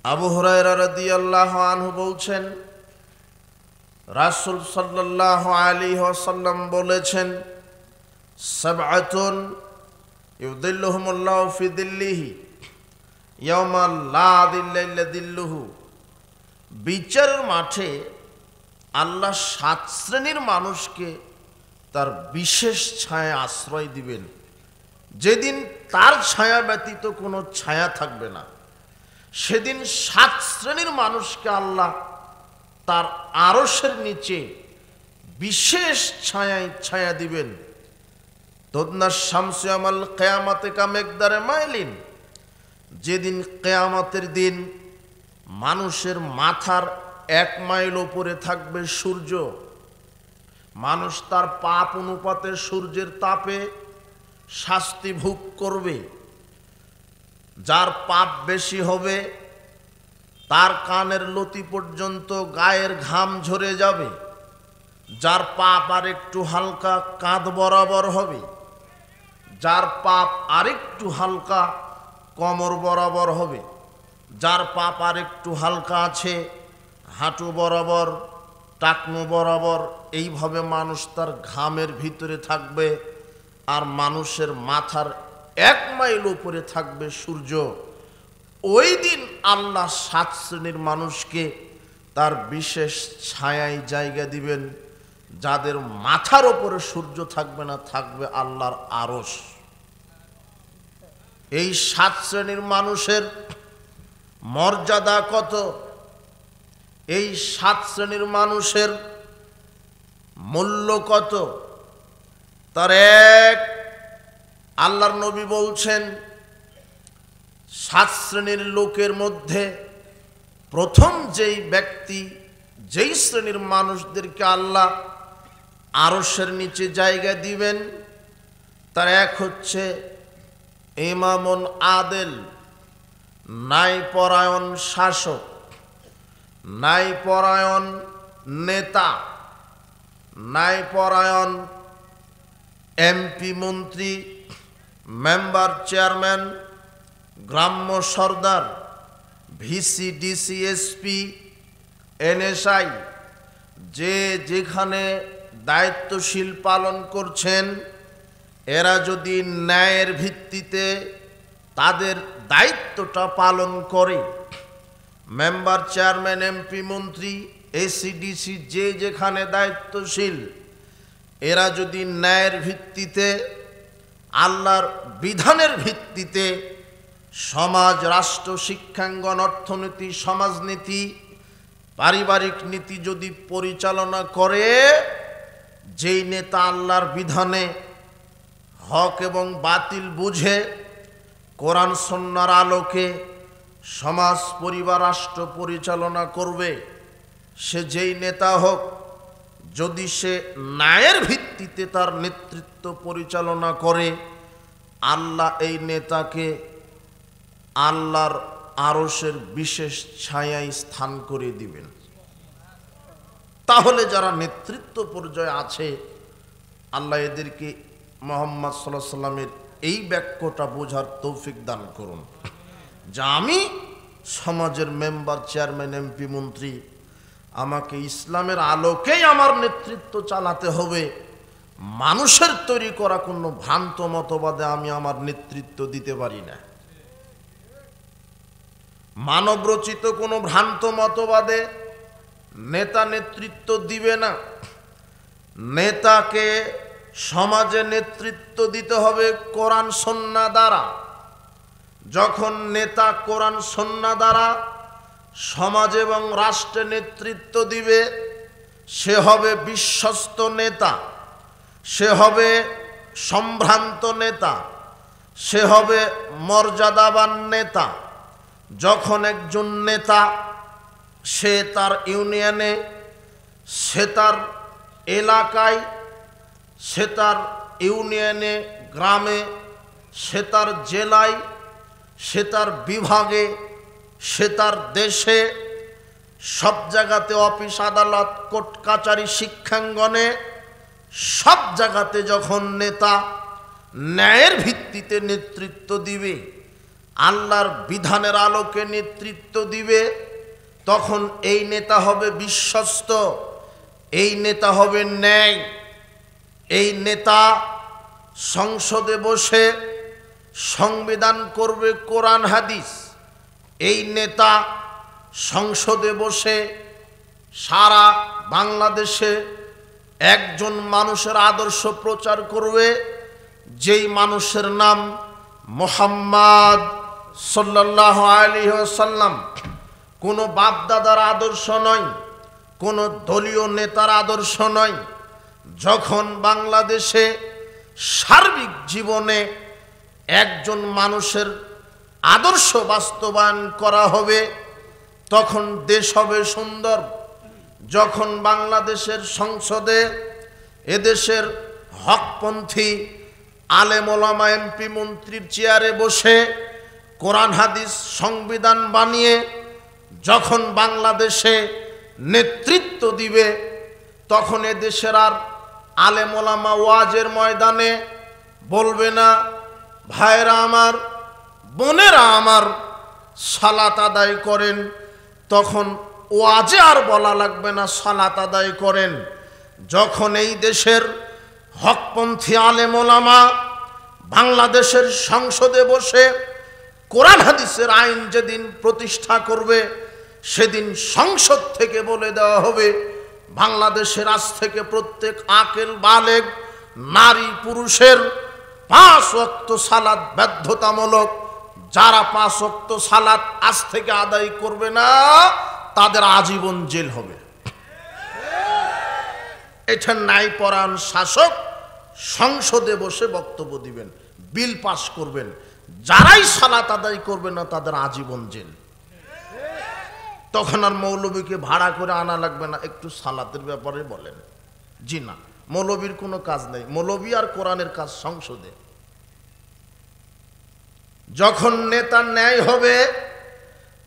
আবু হুরায়রা রাদিয়াল্লাহু আনহু বলছেন, রাসূল সাল্লাল্লাহু আলাইহি ওয়াসাল্লাম বলেছেন, সাবআতুন ইউদিল্লুহুমুল্লাহু ফি দিল্লিহি ইয়াওমা লা দিল্লা ইল্লা দিল্লুহু। বিচারের মাঠে আল্লাহ 7 শ্রেণীর মানুষকে তার বিশেষ ছায়া আশ্রয় দিবেন, যেদিন তার ছায়া ব্যতীত কোনো ছায়া থাকবে না। সেদিন 7 শ্রেণীর মানুষকে আল্লাহ তার আরশের নিচে বিশেষ ছায়া দিবেন। তদনা শামসু আমাল কিয়ামাতে কা মিকদারে মাইলিন, যেদিন কিয়ামতের দিন মানুষের মাথার 1 মাইল উপরে থাকবে সূর্য। মানুষ তার পাপ অনুপাতে সূর্যের তাপে শাস্তি ভোগ করবে। যার পাপ বেশি হবে তার কানের লতি পর্যন্ত গায়ের ঘাম ঝরে যাবে। যার পাপ আর একটু হালকা কাঁধ বরাবর হবে। যার পাপ আরেকটু হালকা কোমর বরাবর হবে। যার পাপ আর একটু হালকা আছে হাঁটু বরাবর, টাকনু বরাবর। এইভাবে মানুষ তার ঘামের ভিতরে থাকবে। আর মানুষের মাথার 1 মাইল উপরে থাকবে সূর্য। ওই দিন আল্লাহ 7 শ্রেণীর মানুষকে তার বিশেষ ছায়ায় জায়গা দিবেন, যাদের মাথার উপরে সূর্য থাকবে না, থাকবে আল্লাহর আরশ। এই 7 শ্রেণীর মানুষের মর্যাদা কত, এই 7 শ্রেণীর মানুষের মূল্য কত, তার এক আল্লাহর নবী বলছেন, 7 শ্রেণীর লোকের মধ্যে প্রথম যেই ব্যক্তি, যেই শ্রেণীর মানুষদেরকে আল্লাহ আরশের নিচে জায়গা দিবেন, তার এক হচ্ছে ইমামুন আদেল, ন্যায়পরায়ণ শাসক, ন্যায়পরায়ণ নেতা, ন্যায়পরায়ণ এমপি মন্ত্রী, মেম্বার চেয়ারম্যান, গ্রাম্য সর্দার, ভিসি ডিসি এসপি এনএসআই, যে যেখানে দায়িত্বশীল পালন করছেন, এরা যদি ন্যায়ের ভিত্তিতে তাদের দায়িত্বটা পালন করে, মেম্বার চেয়ারম্যান এমপি মন্ত্রী এসিডিসি যে যেখানে দায়িত্বশীল, এরা যদি ন্যায়ের ভিত্তিতে আল্লাহর বিধানের ভিত্তিতে সমাজ, রাষ্ট্র, শিক্ষাঙ্গন, অর্থনীতি, সমাজনীতি, পারিবারিক নীতি যদি পরিচালনা করে, যেই নেতা আল্লাহর বিধানে হক এবং বাতিল বুঝে কোরআন সুন্নাহর আলোকে সমাজ, পরিবার, রাষ্ট্র পরিচালনা করবে, সে যেই নেতা হোক, যদি সে ন্যায়ের ভিত্তিতে তার নেতৃত্ব পরিচালনা করে, আল্লাহ এই নেতাকে আল্লাহর আরশের বিশেষ ছায়ায় স্থান করে দিবেন। তাহলে যারা নেতৃত্ব পর্যায়ে আছে, আল্লাহ এদেরকে মুহাম্মদ সাল্লাল্লাহু আলাইহি ওয়াসাল্লামের এই বাক্যটা বোঝার তৌফিক দান করুন, যে আমি সমাজের মেম্বার, চেয়ারম্যান, এমপি মন্ত্রী, আমাকে ইসলামের আলোকেই আমার নেতৃত্ব চালাতে হবে। মানুষের তৈরি করা কোনো ভ্রান্ত মতবাদে আমি আমার নেতৃত্ব দিতে পারি না। মানবরচিত কোনো ভ্রান্ত মতবাদে নেতা নেতৃত্ব দিবে না। নেতাকে সমাজে নেতৃত্ব দিতে হবে কোরআন সুন্নাহ দ্বারা। যখন নেতা কোরআন সুন্নাহ দ্বারা সমাজ এবং রাষ্ট্রে নেতৃত্ব দিবে, সে হবে বিশ্বস্ত নেতা, সে হবে সম্ভ্রান্ত নেতা, সে হবে মর্যাদাবান নেতা। যখন একজন নেতা সে তার ইউনিয়নে, সে তার এলাকায়, সে তার ইউনিয়নে, গ্রামে, সে তার জেলায়, সে তার বিভাগে, সে তার দেশে, সব জায়গাতে, অফিস আদালত, কোর্ট কাচারি, শিক্ষাঙ্গনে, সব জায়গাতে যখন নেতা ন্যায়ের ভিত্তিতে নেতৃত্ব দিবে, আল্লাহর বিধানের আলোকে নেতৃত্ব দিবে, তখন এই নেতা হবে বিশ্বস্ত, এই নেতা হবে ন্যায়। এই নেতা সংসদে বসে সংবিধান করবে কোরআন হাদিস। এই নেতা সংসদে বসে সারা বাংলাদেশে একজন মানুষের আদর্শ প্রচার করবে, যেই মানুষের নাম মুহাম্মদ সাল্লাল্লাহু আলাইহি ওয়াসাল্লাম। কোনো বাপদাদার আদর্শ নয়, কোনো দলীয় নেতার আদর্শ নয়। যখন বাংলাদেশে সার্বিক জীবনে একজন মানুষের আদর্শ বাস্তবায়ন করা হবে, তখন দেশ হবে সুন্দর। যখন বাংলাদেশের সংসদে এদেশের হকপন্থী আলেম ওলামা এমপি মন্ত্রীর চেয়ারে বসে কোরআন হাদিস সংবিধান বানিয়ে যখন বাংলাদেশে নেতৃত্ব দিবে, তখন এদেশের আর আলেম ওলামা ওয়াজের ময়দানে বলবে না, ভাইরা আমার, বোনেরা আমার, সালাত আদায় করেন। তখন ওয়াজে আর বলা লাগবে না সালাত আদায় করেন। যখন এই দেশের হকপন্থী আলেম ওলামা বাংলাদেশের সংসদে বসে কোরআন হাদিসের আইন যেদিন প্রতিষ্ঠা করবে, সেদিন সংসদ থেকে বলে দেওয়া হবে, বাংলাদেশের আজ থেকে প্রত্যেক আকেল বালেগ নারী পুরুষের 5 ওয়াক্ত সালাত বাধ্যতামূলক। যারা 5 ওয়াক্ত সালাত আজ থেকে আদায় করবে না, তাদের আজীবন জেল হবে। এটা ন্যায়পরায়ণ শাসক সংসদে বসে বক্তব্য দিবেন, বিল পাস করবেন। যারাই সালাত আদায় করবে না, তাদের আজীবন জেল। তখন আর মৌলবীকে ভাড়া করে আনা লাগবে না, একটু সালাতের ব্যাপারে বলেন। জি না, মৌলবীর কোনো কাজ নেই, মৌলবী আর কোরআনের কাজ সংসদে। যখন নেতার ন্যায় হবে,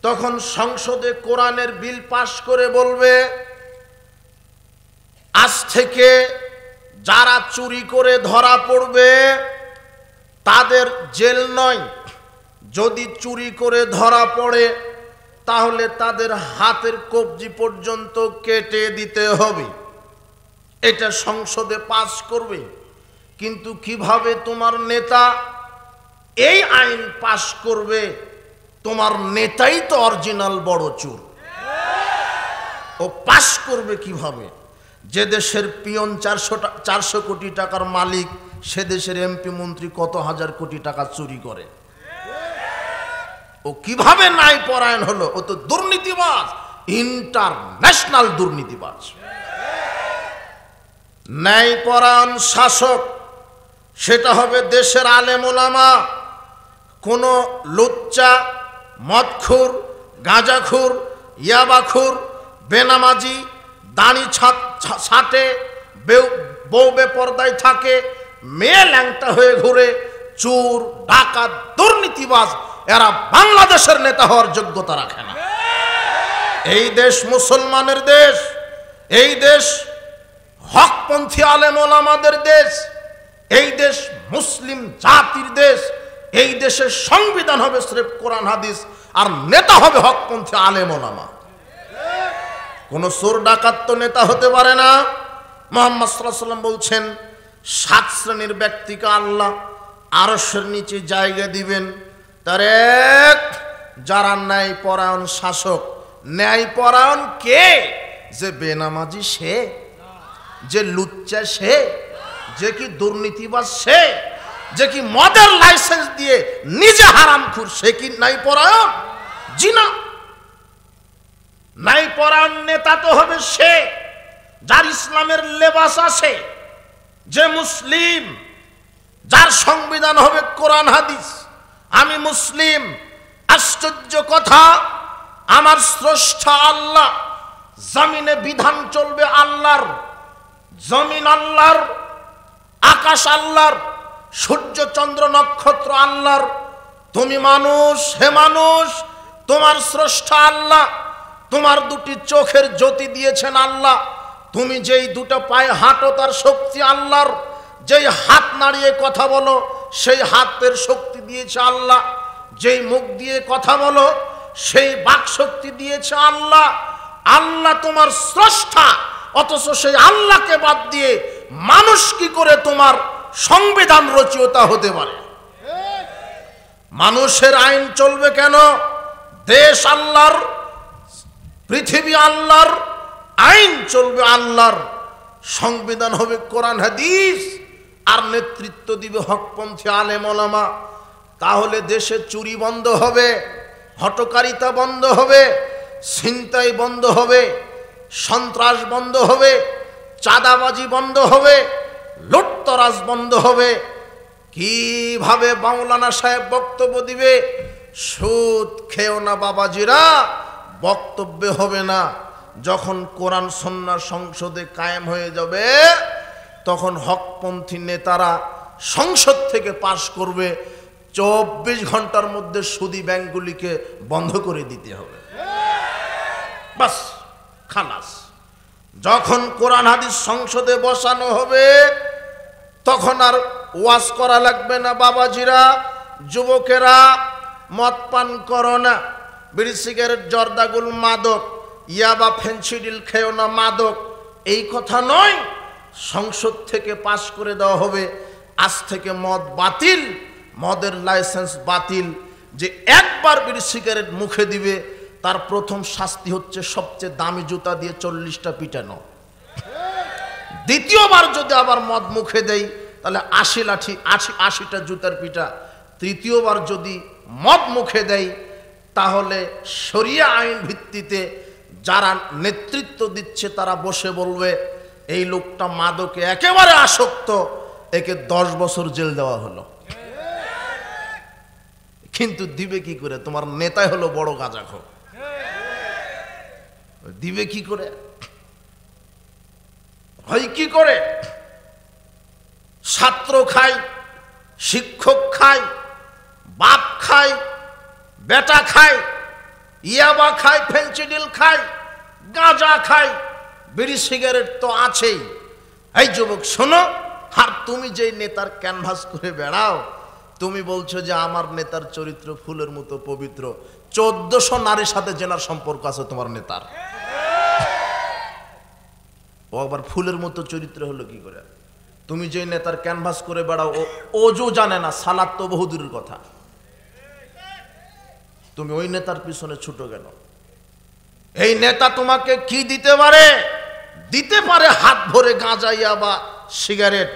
তখন সংসদে কোরআনের বিল পাস করে বলবে, আজ থেকে যারা চুরি করে ধরা পড়বে তাদের জেল নয়, যদি চুরি করে ধরা পড়ে তাহলে তাদের হাতের কবজি পর্যন্ত কেটে দিতে হবে। এটা সংসদে পাস করবে। কিন্তু কিভাবে তোমার নেতা এই আইন পাস করবে? তোমার নেতাই তো অরিজিনাল বড় চোর। ও পাস করবে কিভাবে? যে দেশের পিয়ন 400 কোটি টাকার মালিক, সে দেশের এমপি মন্ত্রী কত হাজার কোটি টাকা চুরি করে। ও কিভাবে ন্যায় পরায়ণ হলো? ও তো দুর্নীতিবাজ, ইন্টারন্যাশনাল দুর্নীতিবাজ। ন্যায় পরায়ণ শাসক সেটা হবে দেশের আলেম ওলামা। কোন লুচ্চা, মদখুর, গাঁজাখুর, ইয়াবাখুর, বেনামাজি, দাড়ি ছাটে, বউ বেপরদায় থাকে, মেয়ে ল্যাংটা হয়ে ঘুরে, চোর, ডাকাত, দুর্নীতিবাজ, এরা বাংলাদেশের নেতা হওয়ার যোগ্যতা রাখে না। এই দেশ মুসলমানের দেশ, এই দেশ হকপন্থী আলেম ওলামাদের দেশ, এই দেশ মুসলিম জাতির দেশ। এই দেশের সংবিধান হবে স্রেফ কোরআন হাদিস, আর নেতা হবে হকপন্থী আলেম ওলামা। কোন চোর ডাকাত তো নেতা হতে পারে না। মুহাম্মদ সাল্লাল্লাহু আলাইহি ওয়াসাল্লাম বলছেন, 7 শ্রেণীর ব্যক্তিকে আল্লাহ আরশের নিচে জায়গা দিবেন। তার এক, যারা ন্যায় পরায়ণ শাসক। ন্যায় পরায়ণ কে? যে বেনামাজি সে, যে লুচ্চা সে, যে কি দুর্নীতিবাজ সে, যে কি মদের লাইসেন্স দিয়ে নিজে হারামখোর, সে কি ন্যায় পরায়ণ? জি না। ন্যায় পরায়ণ নেতা তো হবে সে যার ইসলামের লেবাস আছে, যে মুসলিম, যার সংবিধান হবে কোরআন হাদিস। আমি মুসলিম, আশ্চর্য কথা, আমার স্রষ্টা আল্লাহ, জমিনে বিধান চলবে আল্লাহর, জমিন আল্লাহর, আকাশ আল্লাহর, সূর্য চন্দ্র নক্ষত্র আল্লাহর। তুমি মানুষ, হে মানুষ, তোমার স্রষ্টা আল্লাহ, তোমার দুটি চোখের জ্যোতি দিয়েছেন আল্লাহ। তুমি যেই দুটো পায়ে হাঁটো তার শক্তি আল্লাহর। যেই হাত নাড়িয়ে কথা বলো সেই হাতের শক্তি দিয়েছে আল্লাহ। যেই মুখ দিয়ে কথা বলো সেই বাকশক্তি দিয়েছে আল্লাহ। আল্লাহ তোমার স্রষ্টা, অথচ সেই আল্লাহকে বাদ দিয়ে মানুষ কি করে তোমার সংবিধান রচয়িতা হতে পারে? মানুষের আইন চলবে কেন? দেশ আল্লাহর, পৃথিবী আল্লাহর, আইন চলবে আল্লাহর, সংবিধান হবে কোরআন হাদিস, আর নেতৃত্ব দিবে হকপন্থী আলেম ওলামা। তাহলে দেশে চুরি বন্ধ হবে, হঠকারিতা বন্ধ হবে, ছিনতাই বন্ধ হবে, সন্ত্রাস বন্ধ হবে, চাঁদাবাজি বন্ধ হবে, লুটতরাজ বন্ধ হবে। কিভাবে মাওলানা সাহেব বক্তব্য দিবে? সুদ খেও না বাবাজিরা বক্তব্যে হবে না। যখন কোরআন সুন্নাহ সংসদে কায়েম হয়ে যাবে তখন হকপন্থী নেতারা সংসদ থেকে পাশ করবে, 24 ঘন্টার মধ্যে সুদী ব্যাংকগুলিকে বন্ধ করে দিতে হবে, বাস খালাস। যখন কোরআন হাদিস সংসদে বসানো হবে তখন আর ওয়াজ করা লাগবে না, বাবাজিরা যুবকেরা মদ পান করো না, বিড়ি সিগারেট জর্দাগুল মাদক, ইয়াবা ফেন্সিডিল খেও না মাদক, এই কথা নয়। সংসদ থেকে পাশ করে দেওয়া হবে আজ থেকে মদ বাতিল, মদের লাইসেন্স বাতিল। যে একবার বিড়ি সিগারেট মুখে দিবে তার প্রথম শাস্তি হচ্ছে সবচেয়ে দামি জুতা দিয়ে 40টা পিটানো। দ্বিতীয়বার যদি আবার মদ মুখে দেই তাহলে 80 লাঠি 80টা জুতার পিটা। তৃতীয়বার যদি মদ মুখে দেয় তাহলে শরিয়া আইন ভিত্তিতে যারা নেতৃত্ব দিচ্ছে তারা বসে বলবে এই লোকটা মাদকে একেবারে আসক্ত, একে 10 বছর জেল দেওয়া হলো। কিন্তু দিবে কি করে? তোমার নেতাই হলো বড় গাঁজাখোর, দিবে কি করে? হয় কি করে? ছাত্র খায়, শিক্ষক খায়, বাপ খায়, বেটা খায়, ইয়াবা খায়, ফেন্সিডিল খায়, গাঁজা খায়, বিড়ি সিগারেট তো আছেই। এই যুবক শোনো, আর তুমি যেই নেতার ক্যানভাস করে বেড়াও, তুমি বলছো যে আমার নেতার চরিত্র ফুলের মতো পবিত্র, 1400 নারীর সাথে জেনার সম্পর্ক আছে তোমার নেতার। ও আবার ফুলের মতো চরিত্র হলো কি করে? তুমি যে নেতার ক্যানভাস করে বেড়াও ও ওজো জানে না, সালাত তো বহুদূরের কথা। তুমি ওই নেতার পিছনে ছুটো কেন? এই নেতা তোমাকে কি দিতে পারে? দিতে পারে হাত ভরে গাঁজা ইয়াবা সিগারেট,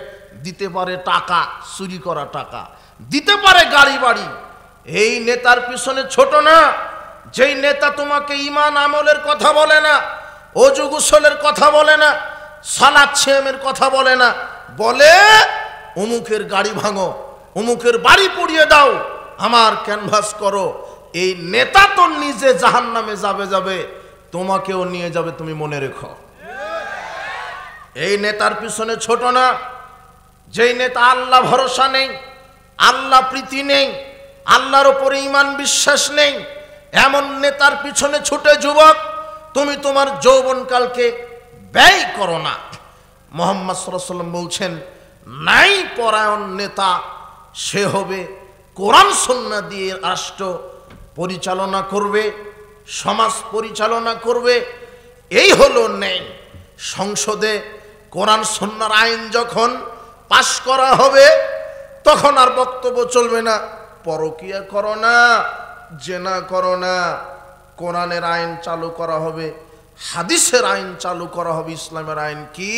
দিতে পারে টাকা, চুরি করা টাকা, দিতে পারে গাড়ি বাড়ি। এই নেতার পিছনে ছোট না। যেই নেতা তোমাকে ঈমান আমলের কথা বলে না, ওযু গোসলের কথা বলে না, সালাত সিয়ামের কথা বলে না, বলে অমুকের গাড়ি ভাঙো, অমুকের বাড়ি পুড়িয়ে দাও, আমার ক্যানভাস করো, এই নেতা তো নিজে জাহান্নামে যাবে, তোমাকেও নিয়ে যাবে, তুমি মনে রেখো। এই নেতার পিছনে ছোট না। যেই নেতা আল্লাহ ভরসা নেই, আল্লাহ প্রীতি নেই, আল্লাহর উপরে ঈমান বিশ্বাস নেই, এমন নেতার পিছনে ছুটে যুবক তুমি তোমার যৌবনকালকে ব্যয় করো না। মুহাম্মদ সাল্লাল্লাহু আলাইহি ওয়াসাল্লাম বলছেন, নাই পরায়ণ নেতা সে হবে কোরআন সুন্নাহ দিয়ে রাষ্ট্র পরিচালনা করবে, সমাজ পরিচালনা করবে, এই হলো নেই। সংসদে কোরআন সুন্নাহর আইন যখন পাশ করা হবে তখন আর বক্তব্য চলবে না পরকীয়া করো না, জেনা করো না। কোরআনের আইন চালু করা হবে, হাদিসের আইন চালু করা হবে। ইসলামের আইন কি?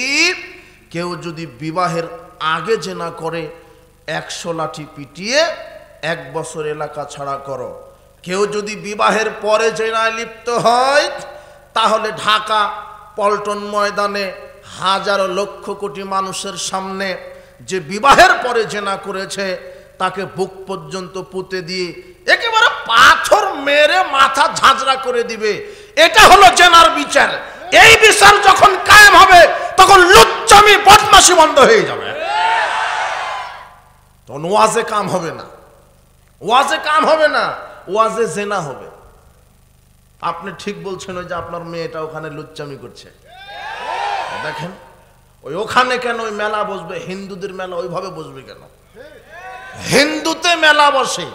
কেউ যদি বিবাহের আগে জেনা করে 100 লাঠি পিটিয়ে 1 বছর এলাকা ছাড়া করো। কেউ যদি বিবাহের পরে জেনায় লিপ্ত হয় তাহলে ঢাকা পল্টন ময়দানে হাজারো লক্ষ কোটি মানুষের সামনে যে বিবাহের পরে জেনা করেছে তাকে বুক পর্যন্ত পুঁতে দিয়ে একেবারে পাথর মেরে মাথা ঝাঁঝরা করে দিবে। এটা হলো জেনার বিচার। এই বিচার যখন কায়েম হবে তখন লুচ্চামি বদমাশি বন্ধ হয়ে যাবে, তখন ওয়াজে কাম হবে না, ওয়াজে কাম হবে না, ওয়াজে জেনা হবে। আপনি ঠিক বলছেন, ওই যে আপনার মেয়েটা ওখানে লুচ্চামি করছে, দেখেন ওই ওখানে কেন ওই মেলা বসবে, হিন্দুদের মেলা ওইভাবে বসবে কেন? হিন্দুতে মেলা বসে,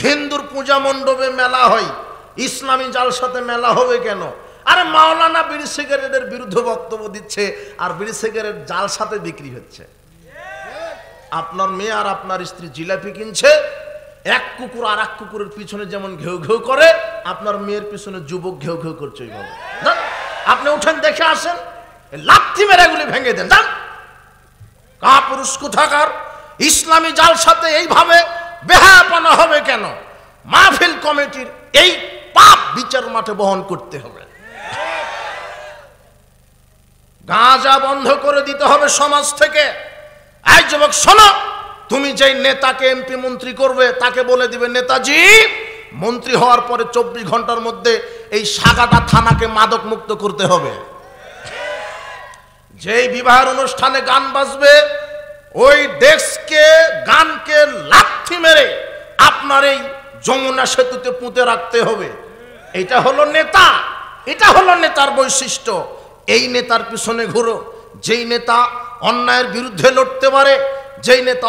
হিন্দুর পূজা মণ্ডপে মেলা হয়, ইসলামী জালসাতে মেলা হবে কেন? আরে মাওলানা বিড়ি সিগারেটের বিরুদ্ধে বক্তব্য দিচ্ছে আর বিড়ি সিগারেট জালসাতে বিক্রি হচ্ছে। আপনার মেয়ে আর আপনার স্ত্রী জিলাপি কিনছে, এক কুকুর আর এক কুকুরের পিছনে যেমন ঘেউ ঘেউ করে, আপনার মেয়ের পিছনে যুবক ঘেউ ঘেউ করছে ওইভাবে। আপনি উঠেন দেখে আসেন, লাথি মেরে এগুলি ভেঙে দেন। যান কাপুরুষ কোথাকার! ইসলামী জালসাতে এইভাবে বেহায়াপনা হবে কেন? মাহফিল কমিটির এই পাপ বিচার মাঠে বহন করতে হবে। গাঁজা বন্ধ করে দিতে হবে সমাজ থেকে। এই যুবক শোনো, তুমি যেই নেতাকে এমপি মন্ত্রী করবে তাকে বলে দিবে, নেতাজি মন্ত্রী হওয়ার পরে 24 ঘন্টার মধ্যে এই সাগাটা থানাকে মাদক মুক্ত করতে হবে। যেই বিবাহের অনুষ্ঠানে গান বাজবে ওই ডেস্কে গানকে লাথি মেরে আপনার এই যমুনা সেতুতে পুঁতে রাখতে হবে। এটা হলো নেতা, এটা হলো নেতার বৈশিষ্ট্য। এই নেতার পিছনে ঘুরো, যেই নেতা অন্যায়ের বিরুদ্ধে লড়তে পারে, যেই নেতা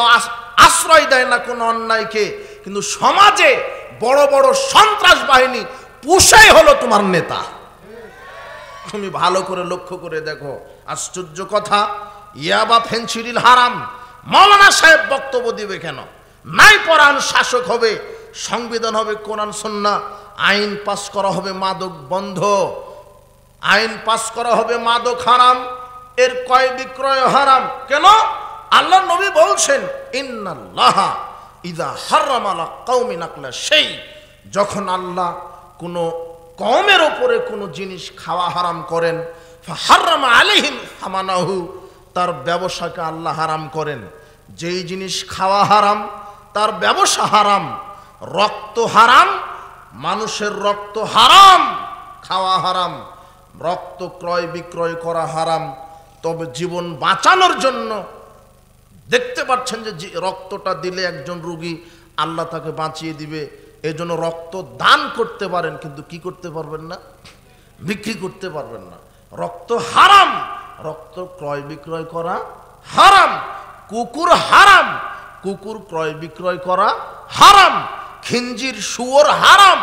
আশ্রয় দেয় না কোনো অন্যায়কে, কিন্তু সমাজে বড় বড় সন্ত্রাস বাহিনী পুষাই হলো তোমার নেতা। তুমি ভালো করে লক্ষ্য করে দেখো। আশ্চর্য কথা, ইয়াবা ফেনসিডিল হারাম। মাওলানা সাহেব বক্তব্য দিবে কেন? নাই পরাণ শাসক হবে, সংবিধান হবে কোরআন সুন্নাহ, আইন পাস করা হবে মাদক বন্ধ, আইন পাস করা হবে মাদক হারাম, এর ক্রয় বিক্রয় হারাম। কেন? আল্লাহ নবী বলছেন, ইন্নাল্লাহা ইযা হারামা আলা কওমিন আকলা শাই, যখন আল্লাহ কোনো কওমের উপরে কোনো জিনিস খাওয়া হারাম করেন, ফাহাররামা আলাইহিম সামানাহু, তার ব্যবসাকে আল্লাহ হারাম করেন। যেই জিনিস খাওয়া হারাম তার ব্যবসা হারাম। রক্ত হারাম, মানুষের রক্ত হারাম, খাওয়া হারাম, রক্ত ক্রয় বিক্রয় করা হারাম। তবে জীবন বাঁচানোর জন্য দেখতে পাচ্ছেন যে রক্তটা দিলে একজন রোগী আল্লাহ তাকে বাঁচিয়ে দিবে, এজন্য রক্ত দান করতে পারেন, কিন্তু কি করতে পারবেন না? বিক্রি করতে পারবেন না। রক্ত হারাম, রক্ত ক্রয় বিক্রয় করা হারাম। কুকুর হারাম, কুকুর ক্রয় বিক্রয় করা হারাম। খিঞ্জির শুয়োর হারাম,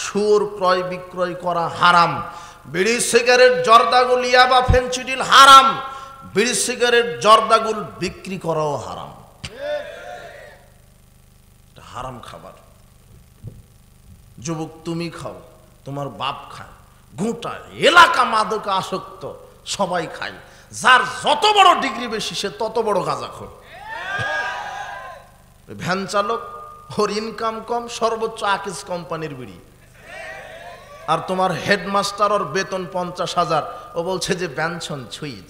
শুয়োর ক্রয় বিক্রয় করা হারাম। বিড়ি সিগারেট জর্দাগুল ইয়াবা ফেনসিডিল হারাম, বিড়ি সিগারেট জর্দাগুল বিক্রি করাও হারাম। হারাম খাবার। যুবক তুমি খাও, তোমার বাপ খায়, গোটা এলাকা মাদকে আসক্ত, সবাই খায়। যার যত বড় ডিগ্রি বেশি সে তত বড় গাঁজাখোর। ভ্যান চালক, ওর ইনকাম কম, সর্বোচ্চ আকিস কোম্পানির বিড়ি। আর তোমার হেডমাস্টার, ওর বেতন 50,000, ও বলছে যে ব্যঞ্জন ছুঁইজ।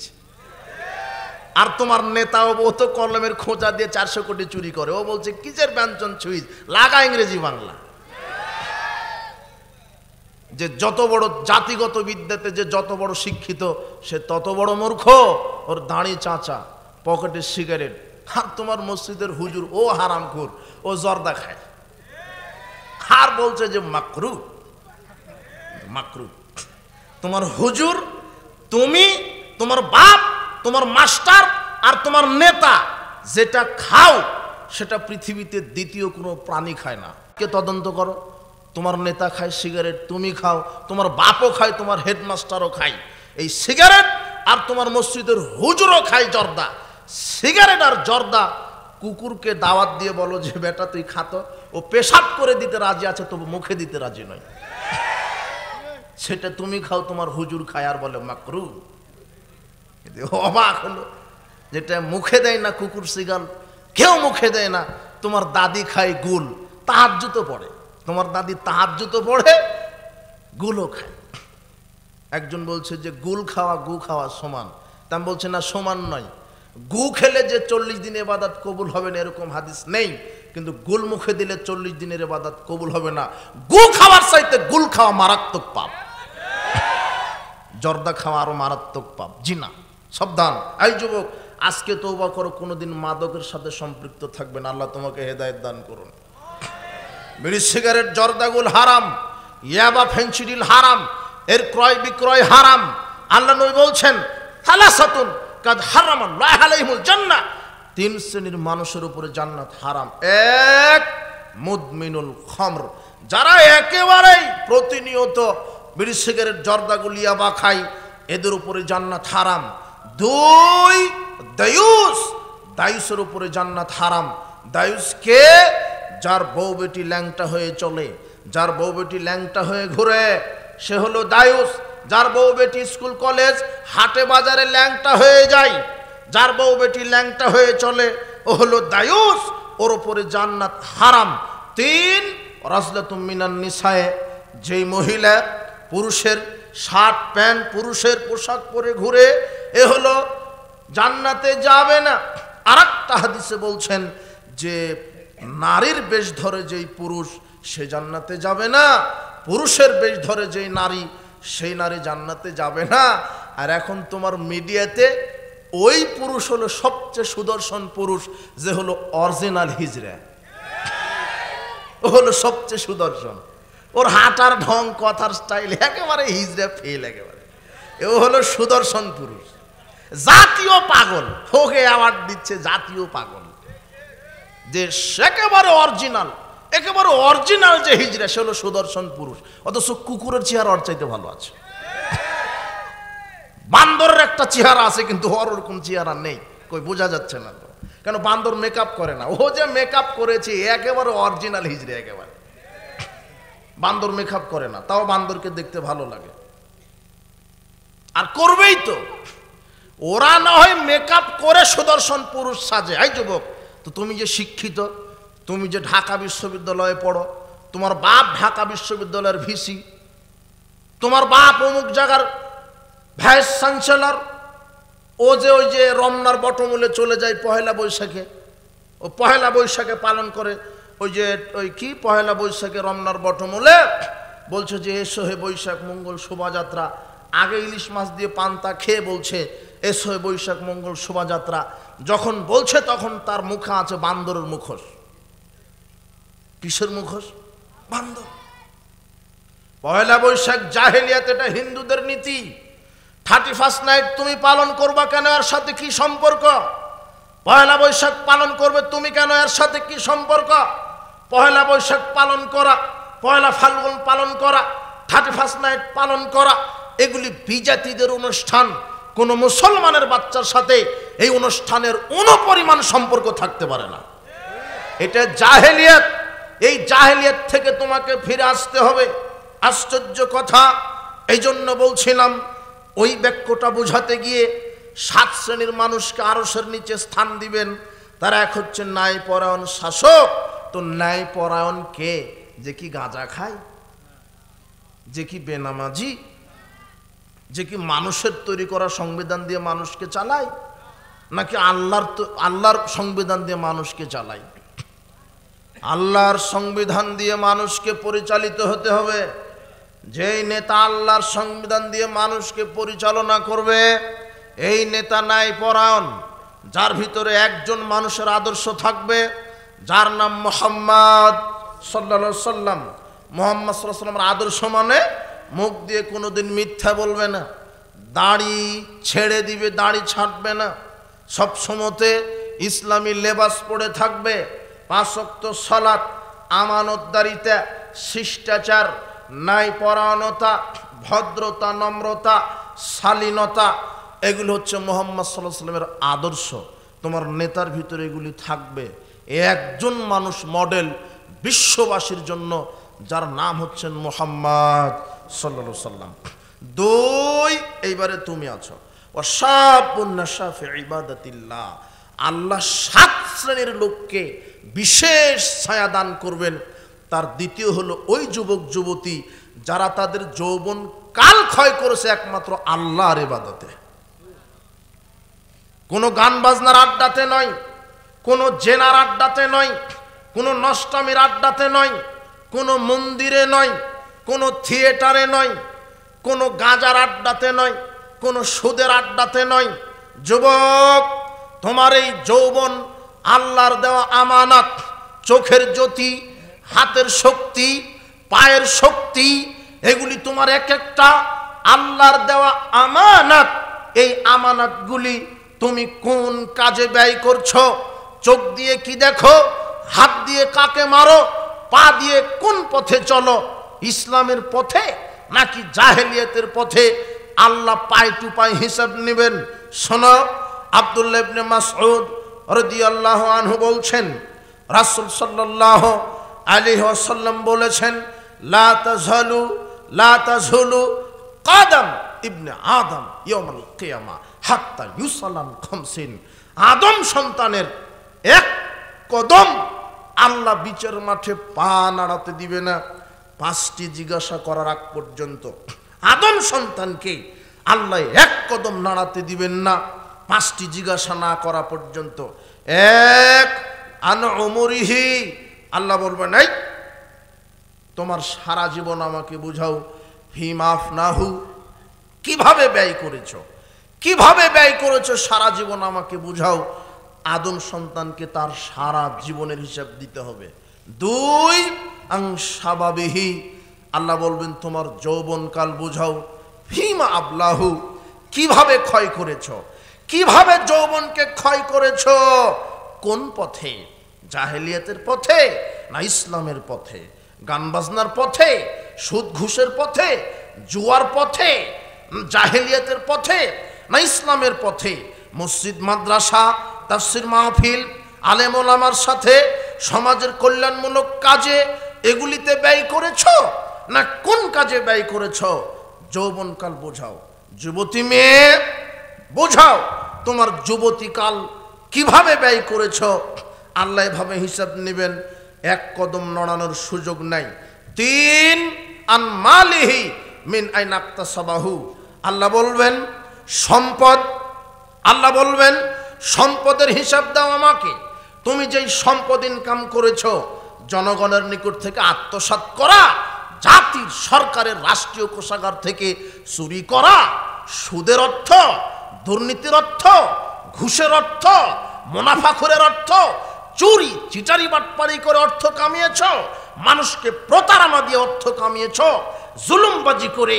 আর তোমার নেতা, ও তো কলমের খোঁজা দিয়ে 400 কোটি চুরি করে, ও বলছে কিসের ব্যঞ্জন ছুঁইজ, লাগা ইংরেজি বাংলা। যে যত বড় জাতিগত বিদ্যাতে যে যত বড় শিক্ষিত সে তত বড় মূর্খ। ওর দাঁড়ি চাচা, পকেটে সিগারেট। আর তোমার মসজিদের হুজুর, ও হারামখোর, ও জর্দা খায় আর বলছে যে মাকরু মাকরু। তোমার হুজুর, তুমি, তোমার বাপ, তোমার মাস্টার আর তোমার নেতা যেটা খাও সেটা পৃথিবীতে দ্বিতীয় কোনো প্রাণী খায় না। কে তদন্ত করো। তোমার নেতা খায় সিগারেট, তুমি খাও, তোমার বাপও খায়, তোমার হেডমাস্টারও খায় এই সিগারেট, আর তোমার মসজিদের হুজুরও খায় জর্দা। সিগারেট আর জর্দা কুকুরকে দাওয়াত দিয়ে বলো যে বেটা তুই খাতো, ও পেশাব করে দিতে রাজি আছে, তবু মুখে দিতে রাজি নয়। সেটা তুমি খাও, তোমার হুজুর খায় আর বলে মাকরু। অবাক হলো, যেটা মুখে দেয় না কুকুর সিগাল, কেউ মুখে দেয় না। তোমার দাদি খায় গুল, তাহাজ্জুদও পড়ে, তোমার দাদি তাহাজ্জুদও পড়ে, গুলও খায়। একজন বলছে যে গুল খাওয়া গু খাওয়া সমান, তা আমি বলছি না, সমান নয়। গু খেলে যে 40 দিন ইবাদত কবুল হবে না এরকম হাদিস নেই, কিন্তু গুল মুখে দিলে 40 দিনের ইবাদত কবুল হবে না। গু খাওয়ার চাইতে গুল খাওয়া মারাত্মক পাপ, জর্দা খাওয়া আরো মারাত্মক পাপ। জি না, সাবধান। এই যুবক, আজকে তওবা করো, কোনোদিন মাদকের সাথে সম্পৃক্ত থাকবে না। আল্লাহ তোমাকে হেদায়েত দান করুন। বিড়ি সিগারেট জর্দাগুল হারাম, ইয়াবা ফেনসিডিল হারাম, এর ক্রয় বিক্রয় হারাম। আল্লাহ নবী বলছেন, সালাসাতুন কাদ হারামাল্লাহু আলাইহিমুল জান্নাহ, 3 শ্রেণীর মানুষের উপরে জান্নাত হারাম। 1, মুদমিনুল খামর, যারা একেবারেই প্রতিনিয়ত বিড়ি সিগারেট জর্দা গুলিয়া বা খায়, এদের উপরে জান্নাত হারাম। 2 দায়ুস, দায়ুসের উপরে জান্নাত হারাম। দায়ুস কে? যার বউ বেটি ল্যাংটা হয়ে চলে, যার বউ বেটি ল্যাংটা হয়ে ঘুরে, সে হলো দায়ুস। যার বউ বেটি স্কুল কলেজ হাটে বাজারে ল্যাংটা হয়ে যায়, যার বউ বেটি ল্যাংটা হয়ে চলে, ও হলো দায়ুস, ওর উপরে জান্নাত হারাম। 3 রাজলাতুম মিনান নিসায়ে, যেই মহিলা পুরুষের শার্ট প্যান্ট, পুরুষের পোশাক পরে ঘুরে, এ হলো জান্নাতে যাবে না। আরেকটা হাদিসে বলছেন যে নারীর বেশ ধরে যেই পুরুষ, সে জান্নাতে যাবে না, পুরুষের বেশ ধরে যেই নারী, সেই নারী জান্নাতে যাবে না। আর এখন তোমার মিডিয়াতে ওই পুরুষ হলো সবচেয়ে সুদর্শন পুরুষ, যে হলো অরিজিনাল হিজড়া, ও হলো সবচেয়ে সুদর্শন। ওর হাঁটার ঢং, কথার স্টাইল একেবারে হিজড়া ফেল, একেবারে ও হলো সুদর্শন পুরুষ। জাতীয় পাগল, ওকে অ্যাওয়ার্ড দিচ্ছে জাতীয় পাগল, যে একেবারে অরিজিনাল, একেবারে অরিজিনাল যে হিজড়া, সে হলো সুদর্শন পুরুষ। অথচ কুকুরের চেহারা ওর চাইতে ভালো আছে। বান্দরের একটা চেহারা আছে, কিন্তু ওর ওরকম চেহারা নেই, কই বোঝা যাচ্ছে না তো। কেন? বান্দর মেকআপ করে না, ও যে মেকআপ করেছে একেবারে অরিজিনাল হিজড়া, একেবারে। বান্দর মেকআপ করে না, তাও বান্দরকে দেখতে ভালো লাগে, আর করবেই তো। ওরা না হয় মেকআপ করে সুদর্শন পুরুষ সাজে। এই যুবক, তো তুমি যে শিক্ষিত, তুমি যে ঢাকা বিশ্ববিদ্যালয়ে পড়ো, তোমার বাপ ঢাকা বিশ্ববিদ্যালয়ের ভিসি, তোমার বাপ অমুক জায়গার ভাইস চ্যান্সেলর, ও যে ওই যে রমনার বটমূলে চলে যায় পহেলা বৈশাখে, ও পহেলা বৈশাখে পালন করে, ওই যে ওই কি পহেলা বৈশাখে রমনার বটমূলে বলছে যে এসো হে বৈশাখ মঙ্গল শোভাযাত্রা, আগে ইলিশ মাছ দিয়ে পান্তা খেয়ে বলছে এসো হে বৈশাখ মঙ্গল শোভাযাত্রা। যখন বলছে তখন তার মুখে আছে বান্দরের মুখোশ। কিসের মুখোশ? বান্দর। পয়লা বৈশাখ জাহেলিয়াত, এটা হিন্দুদের নীতি। 31st নাইট তুমি পালন করবা কেন? এর সাথে কি সম্পর্ক? পয়লা বৈশাখ পালন করবে তুমি কেন? এর সাথে কি সম্পর্ক? পয়লা বৈশাখ পালন করা, পয়লা ফাল্গুন পালন করা, 31st নাইট পালন করা, এগুলি বিজাতিদের অনুষ্ঠান। কোন মুসলমানের বাচ্চার সাথে এই অনুষ্ঠানের অনুপরিমাণ সম্পর্ক থাকতে পারে না। এটা জাহেলিয়াত। এই জাহেলিয়াত থেকে তোমাকে ফিরে আসতে হবে। আশ্চর্য কথা, এই জন্য বলছিলাম ওই বাক্যটা বোঝাতে গিয়ে 7 শ্রেণীর মানুষকে আরশের নিচে স্থান দিবেন। তারা এক হচ্ছে ন্যায়পরায়ণ শাসক। তো ন্যায়পরায়ণ কে? যে কি গাঁজা খায়, যে কি বেনামাজি, যে কি মানুষের তৈরি করা সংবিধান দিয়ে মানুষকে চালায়, নাকি আল্লাহর সংবিধান দিয়ে মানুষকে চালায়? আল্লাহর সংবিধান দিয়ে মানুষকে পরিচালিত হতে হবে। যেই নেতা আল্লাহর সংবিধান দিয়ে মানুষকে পরিচালনা করবে, এই নেতা ন্যায়পরায়ণ, যার ভিতরে একজন মানুষের আদর্শ থাকবে, যার নাম মুহাম্মদ সাল্লাল্লাহু আলাইহি সাল্লাম। মুহাম্মদ সাল্লাল্লাহু আলাইহি সাল্লামের আদর্শ মানে মুখ দিয়ে কোনোদিন মিথ্যা বলবে না, দাড়ি ছেড়ে দিবে, দাড়ি ছাঁটবে না, সব সময়তে ইসলামী লেবাস পরে থাকবে, 5 ওয়াক্ত সালাত, আমানতদারিতা, শিষ্টাচার, ন্যায়পরায়ণতা, ভদ্রতা, নম্রতা, শালীনতা, এগুলো হচ্ছে মুহাম্মদ সাল্লাল্লাহু আলাইহি সাল্লামের আদর্শ। তোমার নেতার ভিতরে এগুলি থাকবে। একজন মানুষ মডেল বিশ্ববাসীর জন্য, যার নাম হচ্ছেন মুহাম্মদ সাল্লাল্লাহু আলাইহি সাল্লাম। 2, এইবারে তুমি আছো ওয়াশাবুন নাশা ফি ইবাদাতিল্লাহ। আল্লাহ 7 শ্রেণীর লোককে বিশেষ ছায়া দান করবেন। তার দ্বিতীয় হলো ওই যুবক যুবতী যারা তাদের যৌবন কাল ক্ষয় করেছে একমাত্র আল্লাহর ইবাদতে। কোনো গান বাজনার আড্ডাতে নয়, কোনো জেনার আড্ডাতে নয়, কোনো নষ্টামির আড্ডাতে নয়, কোনো মন্দিরে নয়, কোনো থিয়েটারে নয়, কোনো গাঁজার আড্ডাতে নয়, কোনো সুদের আড্ডাতে নয়। যুবক, তোমার এই যৌবন আল্লাহর দেওয়া আমানত। চোখের জ্যোতি, হাতের শক্তি, পায়ের শক্তি, এগুলি তোমার এক একটা আল্লাহর দেওয়া আমানত। এই আমানতগুলি তুমি কোন কাজে ব্যয় করছো? চোখ দিয়ে কি দেখো, হাত দিয়ে কাকে মারো, পা দিয়ে কোন পথে চলো, ইসলামের পথে নাকি জাহেলিয়াতের পথে? আল্লাহ পাই টু পাই হিসাব নেবেন। শোনো, আব্দুল্লাহ ইবনে মাসউদ রাদিয়াল্লাহু আনহু বলছেন, রাসূল সাল্লাল্লাহু আলাইহি ওয়াসাল্লাম বলেছেন, লা তাযুলু কাদাম ইবনে আদম ইয়াউমাল কিয়ামা হাত্তা ইউসালাম খামসিন। আদম সন্তানের এক কদম আল্লাহ বিচার মাঠে পা নাড়াতে দিবে না 5টি জিজ্ঞাসা করার আগ পর্যন্ত। আদম সন্তানকে আল্লাহ এক কদম নাড়াতে দিবেন না 5টি জিজ্ঞাসা না করা পর্যন্ত। এক, আন উমরিহি, আল্লাহ বলবেন, এই তোমার সারা জীবন আমাকে বুঝাও। ফিমা আফনাহু, কিভাবে ব্যয় করেছো, কিভাবে ব্যয় করেছো সারা জীবন আমাকে বুঝাও। আদম সন্তানকে তার সারা জীবনের হিসাব দিতে হবে। 2, আং শাবাবিহি, আল্লাহ বলবেন তোমার যৌবনকাল বুঝাও। ফিমা আবলাহু, কিভাবে ক্ষয় করেছো, কিভাবে যৌবনকে ক্ষয় করেছো, কোন পথে? জাহেলিয়াতের পথে না ইসলামের পথে? গান বাজনার পথে, সুদ ঘুষের পথে, জুয়ার পথে, জাহেলিয়াতের পথে না ইসলামের পথে? মসজিদ, মাদ্রাসা, তাফসির মাহফিল, আলেম ওলামার সাথে সমাজের কল্যাণমূলক কাজে এগুলিতে ব্যয় করেছো না কোন কাজে ব্যয় করেছো? যৌবনকাল বোঝাও। যুবতী মেয়ে, বোঝাও তোমার যুবতীকাল কিভাবে ব্যয় করেছো। আল্লাহ এভাবে হিসাব নেবেন, এক কদম নড়ানোর সুযোগ নাই। 3, আন মালিহি মিন আইনা ইকতাসাবাহু, আল্লাহ বলবেন সম্পদ, আল্লাহ বলবেন সম্পদের হিসাব দাও আমাকে। তুমি যেই সম্পদ ইনকাম করেছো জনগণের নিকট থেকে আত্মসাৎ করা, জাতির সরকারের রাষ্ট্রীয় কোষাগার থেকে চুরি করা, সুদের অর্থ, দুর্নীতির অর্থ, ঘুষের অর্থ, মুনাফাখোরের অর্থ, চুরি চিটারি বাটপারি করে অর্থ কামিয়েছ, মানুষকে প্রতারণা দিয়ে অর্থ কামিয়েছ, জুলুমবাজি করে,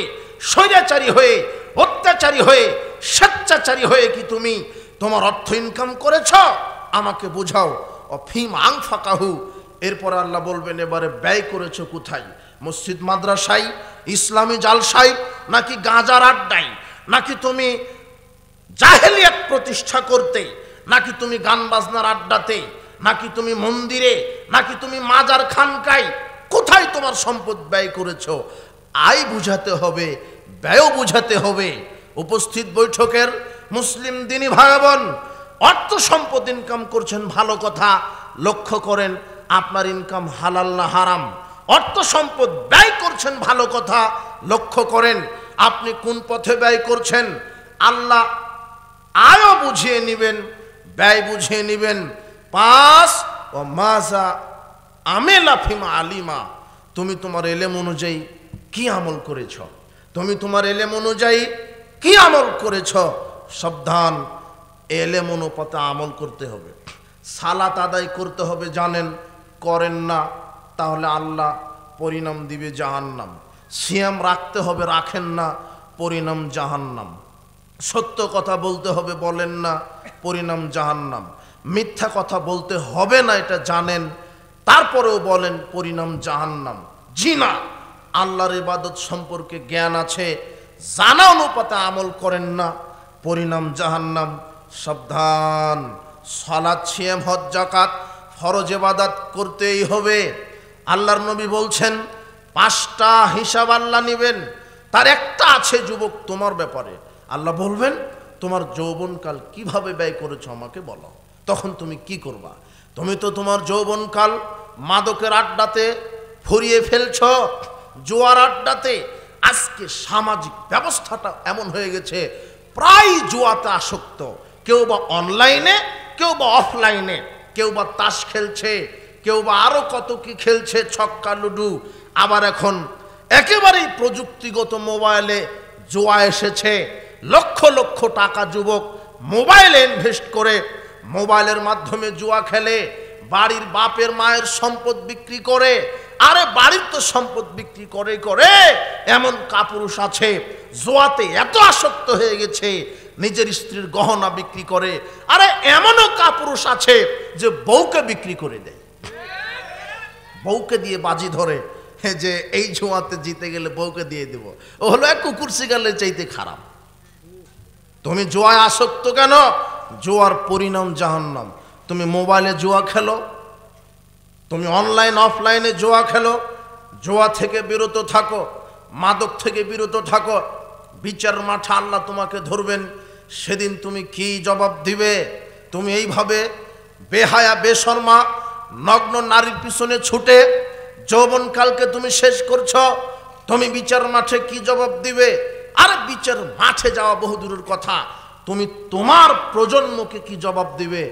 স্বৈরাচারী হয়ে, অত্যাচারী হয়ে, স্বেচ্ছাচারী হয়ে কি তুমি তোমার অর্থ ইনকাম করেছ? আমাকে বোঝাও। অফিম আংফাকাহু, এরপর আল্লাহ বলবেন এবারে ব্যয় করেছো কোথায়? মসজিদ মাদ্রাসায়, ইসলামী জালসায়, নাকি গাঁজার আড্ডায়, নাকি তুমি জাহেলিয়াত প্রতিষ্ঠা করতে, নাকি তুমি গান বাজনার আড্ডাতে, নাকি তুমি মন্দিরে, নাকি তুমি মাজার খানকায়? কোথায় তোমার সম্পদ ব্যয় করেছো? আয় বুঝাতে হবে, ব্যয় বুঝাতে হবে। উপস্থিত বৈঠকের মুসলিম দিনী ভাই বোন, অর্থ সম্পদ ইনকাম করছেন ভালো কথা, লক্ষ্য করেন আপনার ইনকাম হালাল না হারাম। অর্থ সম্পদ ব্যয় করছেন ভালো কথা, লক্ষ্য করেন আপনি কোন পথে ব্যয় করছেন। আল্লাহ আয়ও বুঝিয়ে নিবেন, ব্যয় বুঝিয়ে নিবেন। 5, ও মাজা আমেলা ফিমা আলিমা, তুমি তোমার এলেম অনুযায়ী কি আমল করেছ, তুমি তোমার এলেম অনুযায়ী কি আমল করেছ। সাবধান, এলেম অনুপাতে আমল করতে হবে। সালাত আদায় করতে হবে জানেন, করেন না, তাহলে আল্লাহ পরিণাম দিবে জাহান্নাম। সিয়াম রাখতে হবে, রাখেন না, পরিণাম জাহান্নাম। সত্য কথা বলতে হবে, বলেন না, পরিণাম জাহান্নাম। মিথ্যা কথা বলতে হবে না এটা জানেন, তারপরেও বলেন, পরিণাম জাহান্নাম। জি না, আল্লাহর ইবাদত সম্পর্কে জ্ঞান আছে, জানা অনুপাতে আমল করেন না, পরিণাম জাহান্নাম। সাবধান, সালাত, সিয়াম, হজ, যাকাত ফরজ ইবাদত করতেই হবে। আল্লাহর নবী বলছেন 5টা হিসাব আল্লাহ নেবেন, তার একটা আছে যুবক তোমার ব্যাপারে। আল্লাহ বলবেন তোমার যৌবনকাল কিভাবে ব্যয় করেছো আমাকে বলো, তখন তুমি কি করবা। তুমি তো তোমার যৌবনকাল মাদকের আড্ডাতে ফুরিয়ে ফেলছ, জুয়ার আড্ডাতে। আজকে সামাজিক ব্যবস্থাটা এমন হয়ে গেছে, প্রায় জুয়াতে আসক্ত, কেউ বা অনলাইনে, কেউ বা অফলাইনে, কেউ বা তাস খেলছে, কেউ বা আরো কত কি খেলছে, ছক্কা লুডু। আবার এখন একেবারেই প্রযুক্তিগত মোবাইলে জুয়া এসেছে। লক্ষ লক্ষ টাকা যুবক মোবাইলে ইনভেস্ট করে মোবাইলের মাধ্যমে জুয়া খেলে, বাড়ির বাপের মায়ের সম্পদ বিক্রি করে। আরে বাড়ির তো সম্পদ বিক্রি করে করে এমন কাপুরুষ আছে জুয়াতে এত আসক্ত হয়ে গেছে, নিজের স্ত্রীর গহনা বিক্রি করে। আরে এমনও কাপুরুষ আছে যে বউকে বিক্রি করে দেয়, বউকে দিয়ে বাজি ধরে যে এই জুয়াতে জিতে গেলে বউকে দিয়ে দেব, ও হলো এক কুকুর শিকারের চাইতে খারাপ। তুমি জুয়ায় আসক্ত কেন? জুয়ার পরিণাম জাহান্নাম। তুমি মোবাইলে জুয়া খেলো, তুমি অনলাইন অফলাইনে জুয়া খেলো, জুয়া থেকে বিরত থাকো, মাদক থেকে বিরত থাকো। বিচার মাঠে আল্লাহ তোমাকে ধরবেন, সেদিন তুমি কি জবাব দিবে? তুমি এইভাবে বেহায়া বেশরমা নগ্ন নারীর পিছনে ছুটে যৌবনকালকে তুমি শেষ করছো, তুমি বিচার মাঠে কি জবাব দিবে? আরে বিচার মাঠে যাওয়া বহু দূরের কথা, তুমি তোমার প্রজন্মকে কি জবাব দিবে?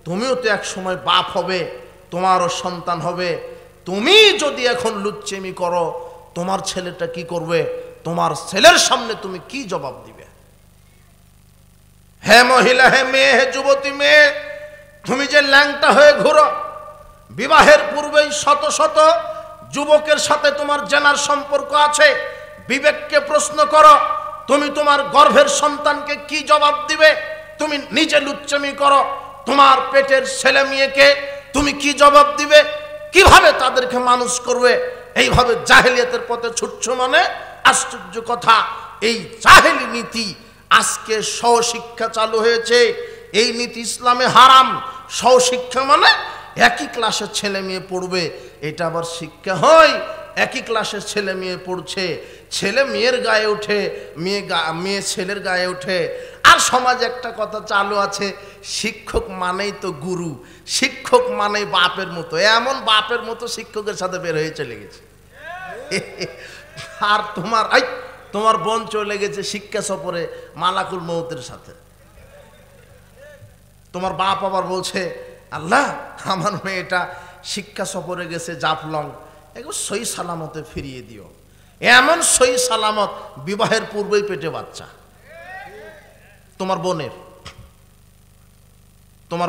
তুমিও তো এক সময় বাপ হবে, তোমারও সন্তান হবে। তুমি যদি এখন লুচ্চেমি করো, তোমার ছেলেটা কি করবে? তোমার ছেলের সামনে তুমি কি জবাব দিবে? হে মহিলা, হে মেয়ে, হে যুবতী মেয়ে, তুমি যে ল্যাংটা হয়ে ঘুরো, বিবাহের পূর্বেই শত শত যুবকের সাথে তোমার জেনার সম্পর্ক আছে, বিবেককে প্রশ্ন করো, তুমি তোমার গর্ভের সন্তানকে কি জবাব দিবে? তুমি নিজে লুচ্চেমি করো, তোমার পেটের ছেলে মেয়েকে তুমি কি জবাব দিবে? কিভাবে তাদেরকে মানুষ করবে? এইভাবে জাহেলিয়াতের পথে ছুটছো মানে আশ্চর্য কথা। এই জাহেলি নীতি আজকে সহশিক্ষা চালু হয়েছে, এই নীতি ইসলামে হারাম। সহশিক্ষা মানে একই ক্লাসের ছেলে মেয়ে পড়বে, এটা আবার শিক্ষা হয়? একই ক্লাসের ছেলে মেয়ে পড়ছে, ছেলে মেয়ের গায়ে ওঠে, মেয়ে ছেলের গায়ে ওঠে। আর সমাজে একটা কথা চালু আছে, শিক্ষক মানেই তো গুরু, শিক্ষক মানেই বাপের মতো। এমন বাপের মতো শিক্ষকের সাথে বের হয়ে চলে গেছে। আর তোমার বোন চলে গেছে শিক্ষা সফরে মালাকুল মউতের সাথে। তোমার বাপ আবার বলছে, আল্লাহ আমার মেয়েটা শিক্ষা সফরে গেছে জাফলং, একটু সই সালামতে ফিরিয়ে দিও। এমন সই সালামত, বিবাহের পূর্বেই পেটে বাচ্চা। তোমার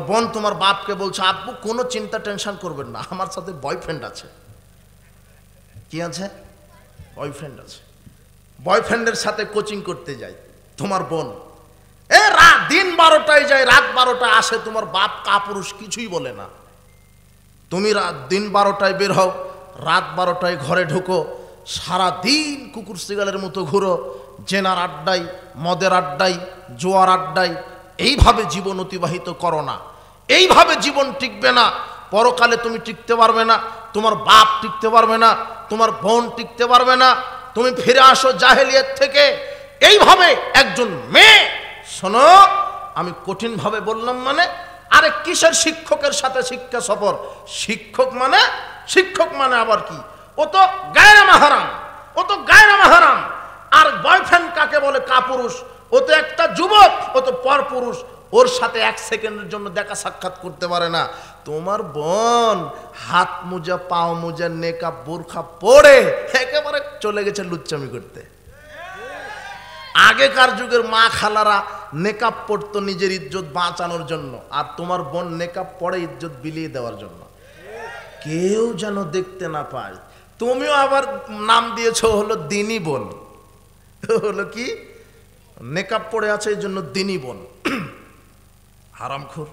বোন তোমার বাপকে বলছে, আব্বু কোনো চিন্তা টেনশন করবেন না, আমার সাথে বয়ফ্রেন্ড আছে। কি আছে? বয়ফ্রেন্ড আছে। বয়ফ্রেন্ডের সাথে কোচিং করতে যায় তোমার বোন। দিন 12টায় যায়, রাত 12টায় আসে, তোমার বাপ কাপুরুষ কিছুই বলে না। তুমি দিন 12টায় বের হও, রাত 12টায় ঘরে ঢুকো, সারা দিন কুকুর শিগালের মতো ঘুরো, জেনার আড্ডায়, মদের আড্ডায়, জোয়ার আড্ডায়। এইভাবে জীবন অতিবাহিত করো না, এইভাবে জীবন টিকবে না। পরকালে তুমি টিকতে পারবে না, তোমার বাপ টিকতে পারবে না, তোমার বোন টিকতে পারবে না। তুমি ফিরে আসো জাহেলিয়াত থেকে। এইভাবে একজন মেয়ে, শোনো আমি কঠিনভাবে বললাম মানে, আরে কিসের শিক্ষকের সাথে শিক্ষা সফর? শিক্ষক মানে আবার কি? ও তো গায়রে মাহরাম, ও তো গায়রে মাহরাম। আর বয়ফ্রেন্ড কাকে বলে? কাপুরুষ। ও তো একটা যুবক, ও তো পরপুরুষ, ওর সাথে 1 সেকেন্ডের জন্য দেখা সাক্ষাৎ করতে পারে না। তোমার বোন হাত মোজা, পাও মোজা, নেকাব, বোরখা পরে একেবারে চলে গেছে লুচ্চামি করতে। আগেকার যুগের মা খালারা নেকাব পড়তো নিজের ইজ্জত বাঁচানোর জন্য, আর তোমার বোন নেকাব পড়ে ইজ্জত বিলিয়ে দেওয়ার জন্য, কেউ যেন দেখতে না পায়। তুমিও আবার নাম দিয়েছো হলো দিনী বোন। হলো কি? নেকাব পড়ে আছে এই জন্য দিনী বোন। হারামখোর।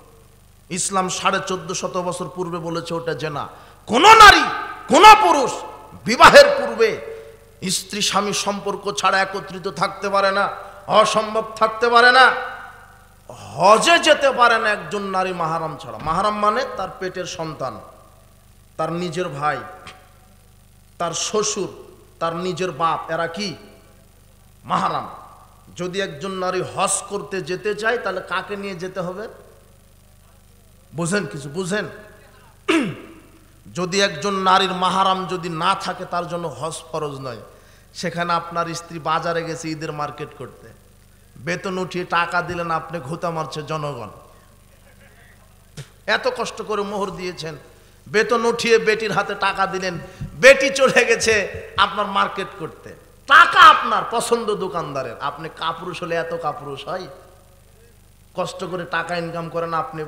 ইসলাম 1450 বছর পূর্বে বলেছে ওটা জেনা। কোন নারী, কোন পুরুষ বিবাহের পূর্বে স্ত্রী স্বামী সম্পর্ক ছাড়া একত্রিত থাকতে পারে না, অসম্ভব থাকতে পারে না। হজে যেতে পারে না একজন নারী মাহারাম ছাড়া। মাহারাম মানে তার পেটের সন্তান, তার নিজের ভাই, তার শ্বশুর, তার নিজের বাপ, এরা কি মাহারাম। যদি একজন নারী হজ করতে যেতে চায় তাহলে কাকে নিয়ে যেতে হবে? বুঝেন? কিছু বুঝেন? যদি একজন নারীর মাহারাম যদি না থাকে তার জন্য হজ ফরজ নয়। সেখানে আপনার স্ত্রী বাজারে গেছে ঈদের মার্কেট করতে, বেতন উঠিয়ে টাকা দিলেন, আপনি ঘুতা মারছে জনগণ। এত কষ্ট করে মোহর দিয়েছেন, বেতন উঠিয়ে বেটির হাতে টাকা দিলেন, বেটি চলে গেছে আপনার মার্কেট করতে, টাকা আপনার পছন্দ দোকানদারের। আপনি কাপুরুষ হলে এত কাপুরুষ হয়? কষ্ট করে টাকা ইনকাম করেন, আপনি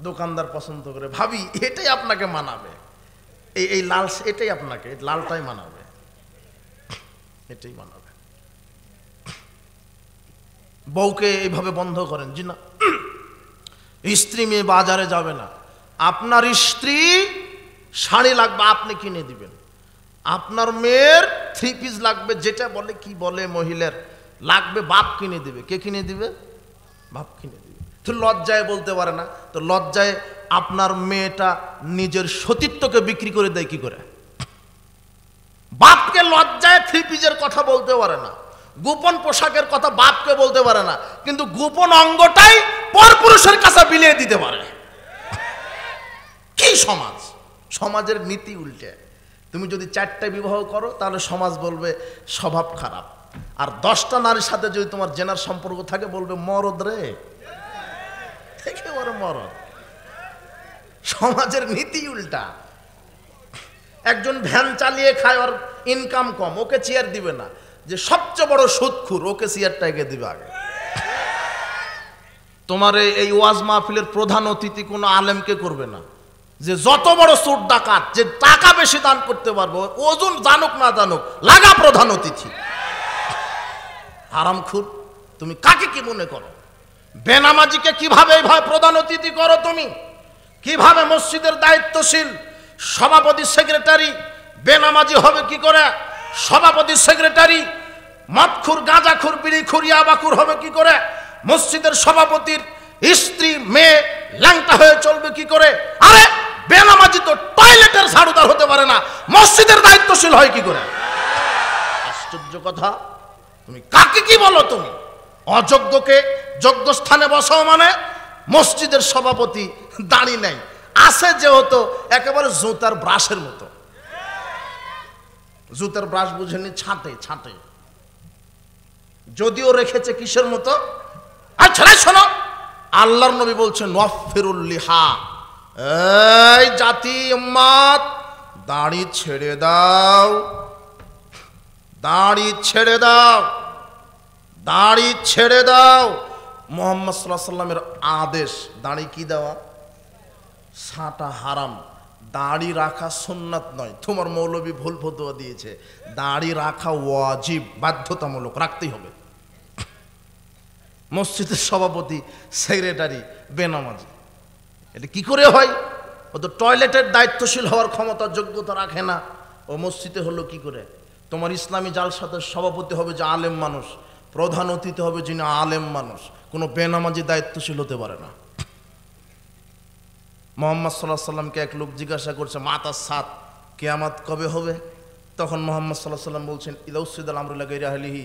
দোকানদার পছন্দ করে। ভাবি এটাই আপনাকে মানাবে, এই লাল, এটাই আপনাকে লালটাই মানাবে, এটাই মানাবে। বউকে এইভাবে বন্ধ করেন। জি না, স্ত্রী মেয়ে বাজারে যাবে না। আপনার স্ত্রী শাড়ি লাগবে আপনি কিনে দিবেন, আপনার মেয়ের 3 পিস লাগবে, যেটা বলে কি বলে মহিলার লাগবে, বাপ কিনে দিবে। কে কিনে দিবে? বাপ কিনে দিবে। তো লজ্জায় বলতে পারে না, তো লজ্জায় আপনার মেয়েটা নিজের সতীত্বকে বিক্রি করে দেয় কি করে? বাপকে লজ্জায় 3 পিসের কথা বলতে পারে না, গোপন পোশাকের কথা বাপকে বলতে পারে না, কিন্তু গোপন অঙ্গটাই পরপুরুষের কাছে বিলিয়ে দিতে পারে। কি সমাজ! সমাজের নীতি উল্টে। তুমি যদি 4টা বিবাহ করো তাহলে সমাজ বলবে স্বভাব খারাপ, আর 10টা নারীর সাথে যদি তোমার জেনার সম্পর্ক থাকে বলবে মরদ রে, একেবারে মরদ। সমাজের নীতি উল্টা। একজন ভ্যান চালিয়ে খায়, ওর ইনকাম কম, ওকে চেয়ার দিবে না। যে সবচেয়ে বড় সুদখোর, ওকে চেয়ারটা এগিয়ে দিবে আগে। তোমার এই ওয়াজ মাহফিলের প্রধান অতিথি কোনো আলেমকে করবে না, যে যত বড় চোর ডাকাত, যে টাকা বেশি দান করতে পারবো, ওজন জানুক না জানুক, লাগা প্রধান অতিথি। হারামখোর, তুমি কাকে কি মনে করো? বেনামাজিকে কিভাবে এইভাবে প্রধান অতিথি করো তুমি? কিভাবে মসজিদের দায়িত্বশীল সভাপতি সেক্রেটারি বেনামাজি হবে কি করে? সভাপতি সেক্রেটারি মদখোর, গাঁজাখোর, বিড়িখোর, ইয়াবাখোর হবে কি করে? মসজিদের সভাপতির স্ত্রী মেয়ে ল্যাংটা হয়ে চলবে কি করে? আরে বেনামাজি তো টয়লেটের ঝাড়ুদার হতে পারে না, মসজিদের দায়িত্বশীল হয় কি করে? আশ্চর্য কথা। তুমি কাকে কি বলো? তুমি অযোগ্যকে যোগ্য স্থানে বসাও মানে? মসজিদের সভাপতি দাঁড়ি নাই, আছে যেহেতু একেবারে জুতার ব্রাশের মতো। জুতার ব্রাশ বুঝেনি? ছাঁটে ছাঁটে, যদিও রেখেছে কিসের মতো? আচ্ছা শোনো, আল্লাহর নবী বলছেন ওয়াফিরুল লিহা, এই জাতি উম্মত দাড়ি ছেড়ে দাও, দাড়ি ছেড়ে দাও, দাড়ি ছেড়ে দাও। মুহাম্মদ সাল্লাল্লাহু আলাইহি সাল্লামের আদেশ, দাড়ি কি দেওয়া? ছাঁটা হারাম, দাড়ি রাখা সুন্নাত নয়। তোমার মৌলবী ভুল ফতোয়া দিয়েছে, দাড়ি রাখা ওয়াজিব, বাধ্যতামূলক, রাখতেই হবে। মসজিদের সভাপতি সেক্রেটারি বেনামাজি, এটা কি করে হয়? ও তো টয়লেটের দায়িত্বশীল হওয়ার ক্ষমতা যোগ্যতা রাখে না, ও মসজিদে হলো কি করে? তোমার ইসলামী জালসাতের সভাপতি হবে যে আলেম মানুষ, প্রধান অতিথি হবে যিনি আলেম মানুষ, কোনো বেনামাজি দায়িত্বশীল হতে পারে না। মুহাম্মদ সাল্লাল্লাহু আলাইহি সাল্লামকে এক লোক জিজ্ঞাসা করছে মাতার সাত, কিয়ামত কবে হবে? তখন মুহাম্মদ সাল্লাল্লাহু আলাইহি সাল্লাম বলছেন ইদা উসিদাল আমরু ইলা গায়রি আহলিহি,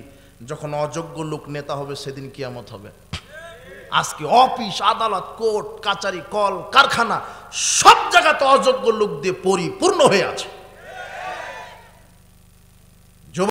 যখন অযোগ্য লোক নেতা হবে সেদিন কিয়ামত হবে। আজকে অফিস, আদালত, কোর্ট কাচারি, কল কারখানা সব জায়গাতে অযোগ্য লোক দিয়ে পরিপূর্ণ হয়ে আছে।